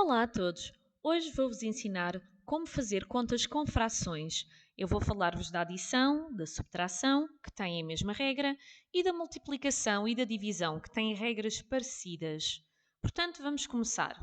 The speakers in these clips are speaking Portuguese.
Olá a todos! Hoje vou-vos ensinar como fazer contas com frações. Eu vou falar-vos da adição, da subtração, que têm a mesma regra, e da multiplicação e da divisão, que têm regras parecidas. Portanto, vamos começar.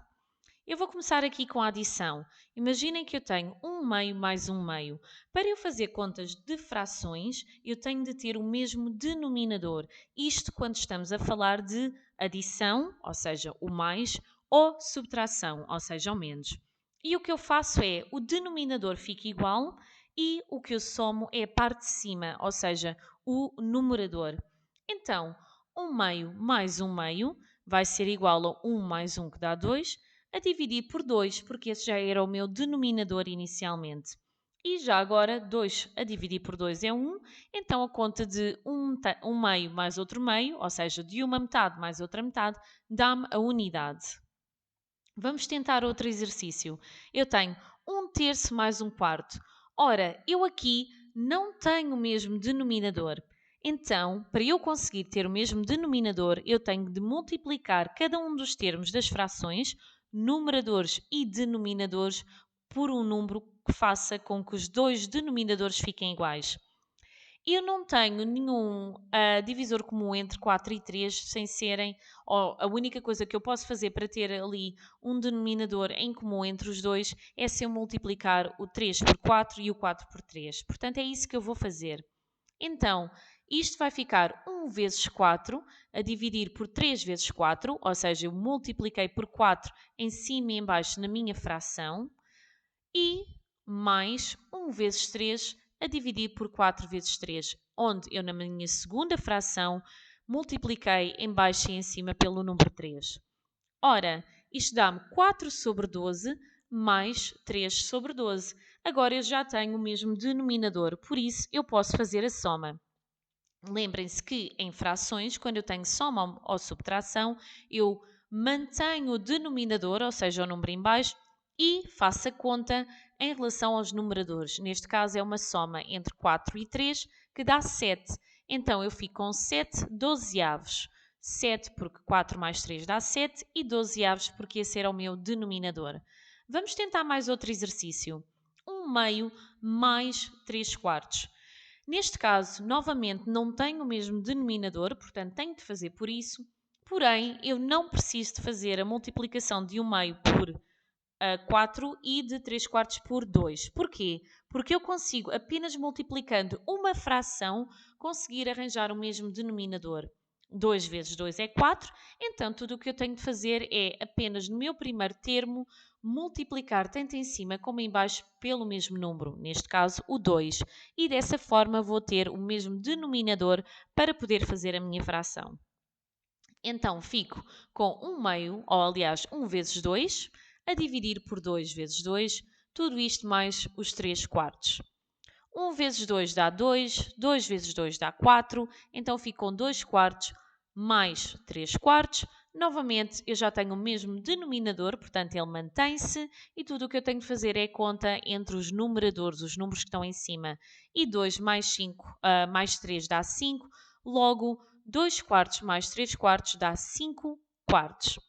Eu vou começar aqui com a adição. Imaginem que eu tenho 1/2 mais 1/2. Para eu fazer contas de frações, eu tenho de ter o mesmo denominador. Isto quando estamos a falar de adição, ou seja, o mais, ou subtração, ou seja, o menos. E o que eu faço é, o denominador fica igual e o que eu somo é a parte de cima, ou seja, o numerador. Então, 1/2 mais 1/2 vai ser igual a 1 mais 1 que dá 2, a dividir por 2, porque esse já era o meu denominador inicialmente. E já agora, 2 a dividir por 2 é 1, então a conta de um meio mais outro meio, ou seja, de uma metade mais outra metade, dá-me a unidade. Vamos tentar outro exercício. Eu tenho 1/3 mais 1/4. Ora, eu aqui não tenho o mesmo denominador. Então, para eu conseguir ter o mesmo denominador, eu tenho de multiplicar cada um dos termos das frações, numeradores e denominadores, por um número que faça com que os dois denominadores fiquem iguais. Eu não tenho nenhum divisor comum entre 4 e 3 sem serem, ou a única coisa que eu posso fazer para ter ali um denominador em comum entre os dois é se eu multiplicar o 3 por 4 e o 4 por 3. Portanto, é isso que eu vou fazer. Então, isto vai ficar 1 vezes 4 a dividir por 3 vezes 4, ou seja, eu multipliquei por 4 em cima e em baixo na minha fração, e mais 1 vezes 3 a dividir por 4 vezes 3, onde eu na minha segunda fração multipliquei em baixo e em cima pelo número 3. Ora, isto dá-me 4 sobre 12 mais 3 sobre 12. Agora eu já tenho o mesmo denominador, por isso eu posso fazer a soma. Lembrem-se que em frações, quando eu tenho soma ou subtração, eu mantenho o denominador, ou seja, o número em baixo, e faço a conta em relação aos numeradores. Neste caso é uma soma entre 4 e 3, que dá 7. Então eu fico com 7 dozeavos. 7 porque 4 mais 3 dá 7 e 12avos porque esse era o meu denominador. Vamos tentar mais outro exercício. 1/2 mais 3 quartos. Neste caso, novamente, não tenho o mesmo denominador, portanto tenho de fazer por isso, porém eu não preciso de fazer a multiplicação de 1/2 por 4 e de 3 quartos por 2. Porquê? Porque eu consigo, apenas multiplicando uma fração, conseguir arranjar o mesmo denominador. 2 vezes 2 é 4, então tudo o que eu tenho de fazer é apenas no meu primeiro termo multiplicar tanto em cima como em baixo pelo mesmo número, neste caso o 2, e dessa forma vou ter o mesmo denominador para poder fazer a minha fração. Então fico com 1/2, ou aliás 1 vezes 2, a dividir por 2 vezes 2, tudo isto mais os 3 quartos. 1 vezes 2 dá 2, 2 vezes 2 dá 4, então fico com 2 quartos mais 3 quartos. Novamente, eu já tenho o mesmo denominador, portanto ele mantém-se, e tudo o que eu tenho de fazer é a conta entre os numeradores, os números que estão em cima. E 2 mais 5 mais 3 dá 5, logo 2 quartos mais 3 quartos dá 5 quartos.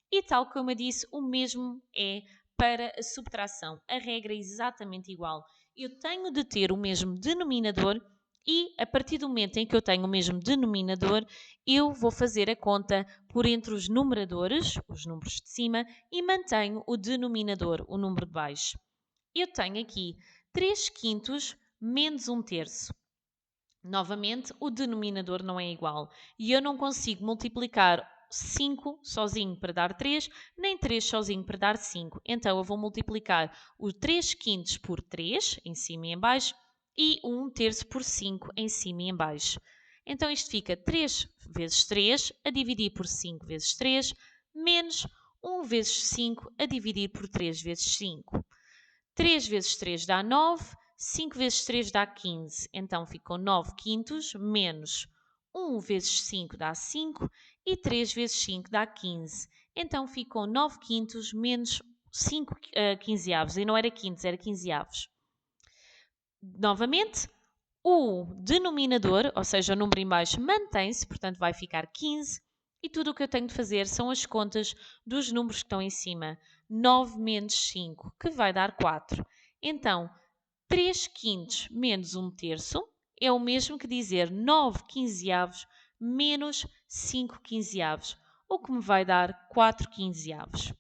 E tal como eu disse, o mesmo é para a subtração. A regra é exatamente igual. Eu tenho de ter o mesmo denominador e, a partir do momento em que eu tenho o mesmo denominador, eu vou fazer a conta por entre os numeradores, os números de cima, e mantenho o denominador, o número de baixo. Eu tenho aqui 3 quintos menos 1/3. Novamente, o denominador não é igual e eu não consigo multiplicar 5 sozinho para dar 3, nem 3 sozinho para dar 5. Então, eu vou multiplicar o 3 quintos por 3, em cima e em baixo, e o 1/3 por 5, em cima e em baixo. Então, isto fica 3 vezes 3, a dividir por 5 vezes 3, menos 1 vezes 5, a dividir por 3 vezes 5. 3 vezes 3 dá 9, 5 vezes 3 dá 15. Então ficam 9 quintos menos 1 vezes 5 dá 5 e 3 vezes 5 dá 15. Então ficam 9 quintos menos 5 quinzeavos. E não era quintos, era quinzeavos. Novamente, o denominador, ou seja, o número em baixo, mantém-se, portanto vai ficar 15. E tudo o que eu tenho de fazer são as contas dos números que estão em cima. 9 menos 5, que vai dar 4. Então, 3 quintos menos 1 terço é o mesmo que dizer 9 quinzeavos menos 5 quinzeavos, o que me vai dar 4 quinzeavos.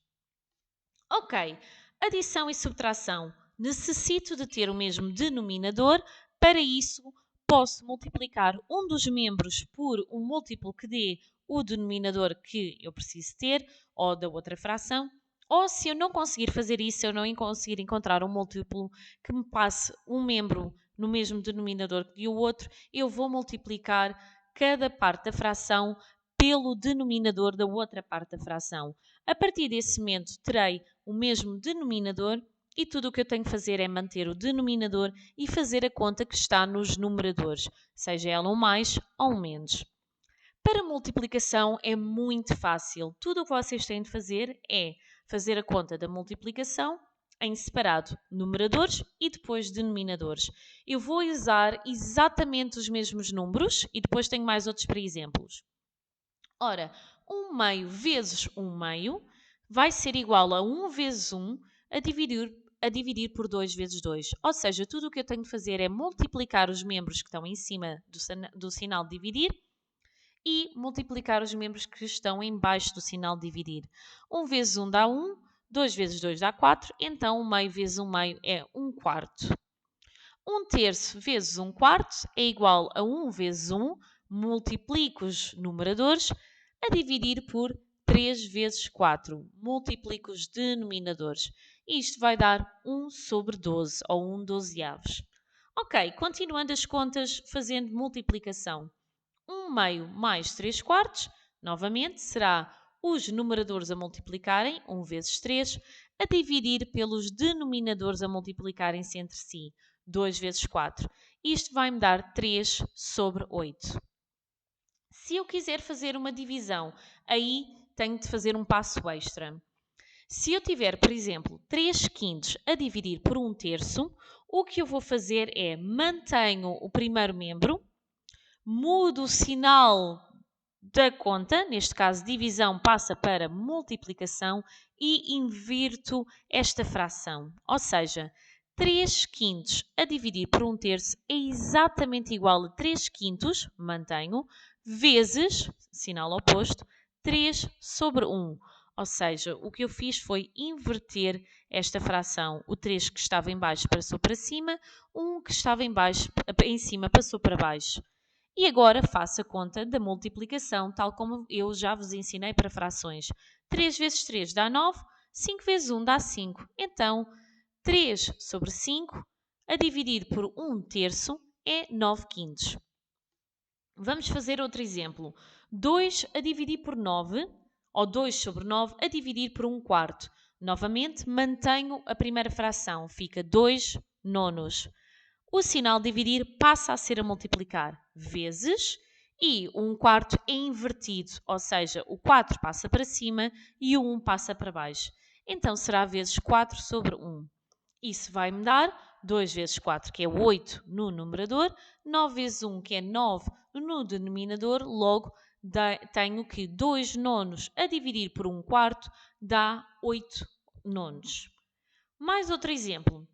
Ok, adição e subtração. Necessito de ter o mesmo denominador. Para isso, posso multiplicar um dos membros por um múltiplo que dê o denominador que eu preciso ter, ou da outra fração. Ou se eu não conseguir fazer isso, se eu não conseguir encontrar um múltiplo que me passe um membro no mesmo denominador que o outro, eu vou multiplicar cada parte da fração pelo denominador da outra parte da fração. A partir desse momento, terei o mesmo denominador e tudo o que eu tenho que fazer é manter o denominador e fazer a conta que está nos numeradores, seja ela um mais ou um menos. Para multiplicação é muito fácil. Tudo o que vocês têm de fazer é fazer a conta da multiplicação em separado numeradores e depois denominadores. Eu vou usar exatamente os mesmos números e depois tenho mais outros para exemplos. Ora, 1 meio vezes 1 meio vai ser igual a 1 vezes 1 a dividir por 2 vezes 2. Ou seja, tudo o que eu tenho de fazer é multiplicar os membros que estão em cima do sinal de dividir e multiplicar os membros que estão em baixo do sinal de dividir. 1 vezes 1 dá 1, 2 vezes 2 dá 4, então 1 meio vezes 1 meio é 1 quarto. 1 terço vezes 1 quarto é igual a 1 vezes 1, multiplico os numeradores, a dividir por 3 vezes 4, multiplico os denominadores. Isto vai dar 1 sobre 12, ou 1 dozeavos. Ok, continuando as contas, fazendo multiplicação. 1 meio mais 3 quartos, novamente, será os numeradores a multiplicarem, 1 vezes 3, a dividir pelos denominadores a multiplicarem-se entre si, 2 vezes 4. Isto vai-me dar 3 sobre 8. Se eu quiser fazer uma divisão, aí tenho de fazer um passo extra. Se eu tiver, por exemplo, 3 quintos a dividir por 1 terço, o que eu vou fazer é mantenho o primeiro membro, mudo o sinal da conta, neste caso divisão passa para multiplicação e invirto esta fração. Ou seja, 3 quintos a dividir por 1 terço é exatamente igual a 3 quintos, mantenho, vezes, sinal oposto, 3 sobre 1. Ou seja, o que eu fiz foi inverter esta fração. O 3 que estava em baixo passou para cima, 1 que estava em cima passou para baixo. E agora faço a conta da multiplicação, tal como eu já vos ensinei para frações. 3 vezes 3 dá 9, 5 vezes 1 dá 5. Então, 3 sobre 5 a dividir por 1 terço é 9 quintos. Vamos fazer outro exemplo. 2 a dividir por 9, ou 2 sobre 9 a dividir por 1 quarto. Novamente, mantenho a primeira fração, fica 2 nonos. O sinal dividir passa a ser a multiplicar, vezes, e o 1 quarto é invertido, ou seja, o 4 passa para cima e o 1 passa para baixo. Então será vezes 4 sobre 1. Isso vai-me dar 2 vezes 4, que é 8 no numerador, 9 vezes 1, que é 9 no denominador, logo tenho que 2 nonos a dividir por 1 quarto dá 8 nonos. Mais outro exemplo.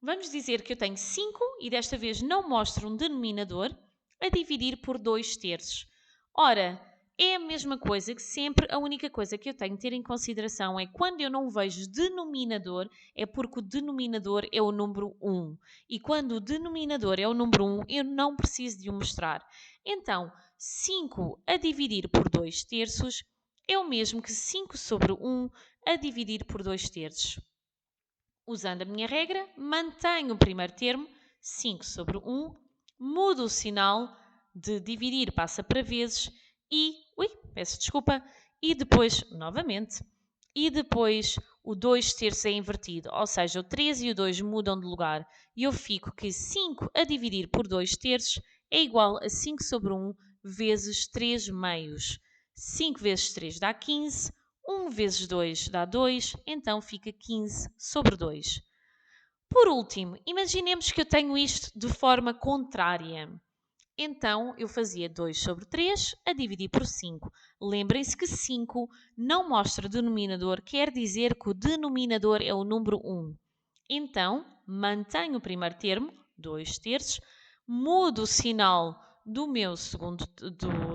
Vamos dizer que eu tenho 5 e desta vez não mostro um denominador a dividir por 2 terços. Ora, é a mesma coisa que sempre, a única coisa que eu tenho de ter em consideração é quando eu não vejo denominador, é porque o denominador é o número 1. E quando o denominador é o número 1, eu não preciso de o mostrar. Então, 5 a dividir por 2 terços é o mesmo que 5 sobre 1 a dividir por 2 terços. Usando a minha regra, mantenho o primeiro termo, 5 sobre 1, mudo o sinal de dividir, passa para vezes e, peço desculpa, e depois, novamente, e depois o 2 terços é invertido, ou seja, o 3 e o 2 mudam de lugar e eu fico que 5 a dividir por 2 terços é igual a 5 sobre 1 vezes 3 meios. 5 vezes 3 dá 15, 1 vezes 2 dá 2, então fica 15 sobre 2. Por último, imaginemos que eu tenho isto de forma contrária. Então, eu fazia 2 sobre 3 a dividir por 5. Lembrem-se que 5 não mostra denominador, quer dizer que o denominador é o número 1. Então, mantenho o primeiro termo, 2 terços, mudo o sinal do meu segundo,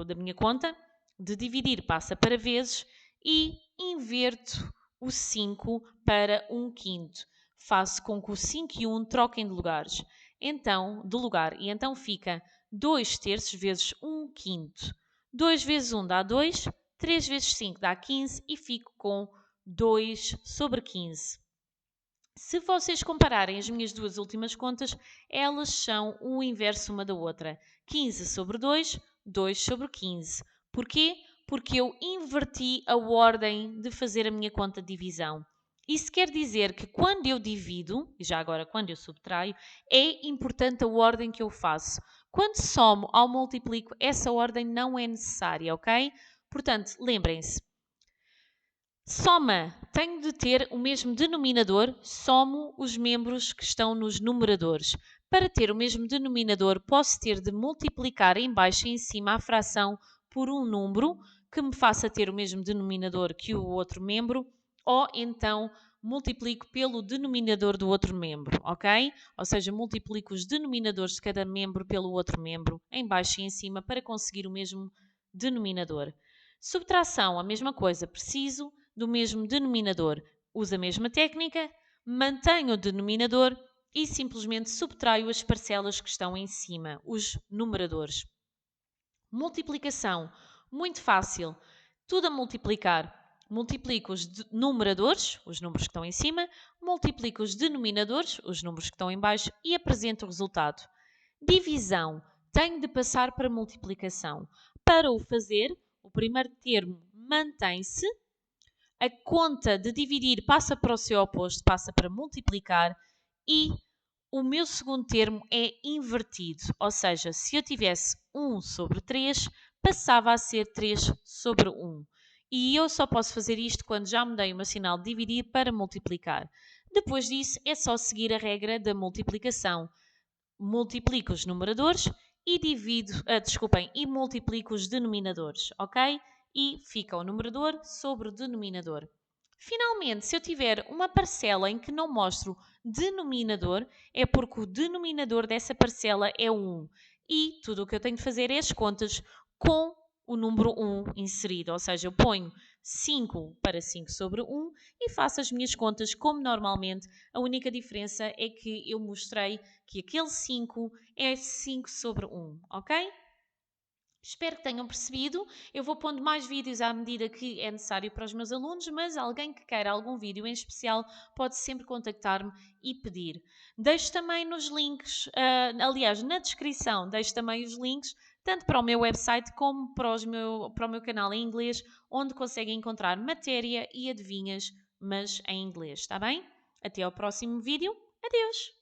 da minha conta, de dividir passa para vezes e inverto o 5 para 1/5. Faço com que o 5 e 1 troquem de lugares. Então, de lugar, e então fica 2 terços vezes 1/5. 2 vezes 1 dá 2, 3 vezes 5 dá 15 e fico com 2 sobre 15. Se vocês compararem as minhas duas últimas contas, elas são o inverso uma da outra. 15 sobre 2, 2 sobre 15. Porquê? Porque eu inverti a ordem de fazer a minha conta de divisão. Isso quer dizer que quando eu divido, e já agora quando eu subtraio, é importante a ordem que eu faço. Quando somo ou multiplico, essa ordem não é necessária, ok? Portanto, lembrem-se, soma, tenho de ter o mesmo denominador, somo os membros que estão nos numeradores. Para ter o mesmo denominador, posso ter de multiplicar em baixo e em cima a fração por um número que me faça ter o mesmo denominador que o outro membro, ou então multiplico pelo denominador do outro membro, ok? Ou seja, multiplico os denominadores de cada membro pelo outro membro, em baixo e em cima, para conseguir o mesmo denominador. Subtração, a mesma coisa, preciso do mesmo denominador. Uso a mesma técnica, mantenho o denominador e simplesmente subtraio as parcelas que estão em cima, os numeradores. Multiplicação, muito fácil, tudo a multiplicar. Multiplico os numeradores, os números que estão em cima, multiplico os denominadores, os números que estão em baixo e apresento o resultado. Divisão, tenho de passar para multiplicação. Para o fazer, o primeiro termo mantém-se, a conta de dividir passa para o seu oposto, passa para multiplicar e o meu segundo termo é invertido, ou seja, se eu tivesse 1 sobre 3, passava a ser 3 sobre 1. E eu só posso fazer isto quando já mudei o meu sinal de dividir para multiplicar. Depois disso, é só seguir a regra da multiplicação. Multiplico os numeradores e e multiplico os denominadores, ok? E fica o numerador sobre o denominador. Finalmente, se eu tiver uma parcela em que não mostro denominador, é porque o denominador dessa parcela é 1. E tudo o que eu tenho de fazer é as contas com o número 1 inserido. Ou seja, eu ponho 5 para 5 sobre 1 e faço as minhas contas como normalmente. A única diferença é que eu mostrei que aquele 5 é 5 sobre 1, ok? Espero que tenham percebido. Eu vou pondo mais vídeos à medida que é necessário para os meus alunos, mas alguém que queira algum vídeo em especial pode sempre contactar-me e pedir. Deixo também nos links, aliás, na descrição, deixo também os links tanto para o meu website como para o meu canal em inglês, onde conseguem encontrar matéria e adivinhas, mas em inglês, está bem? Até ao próximo vídeo. Adeus!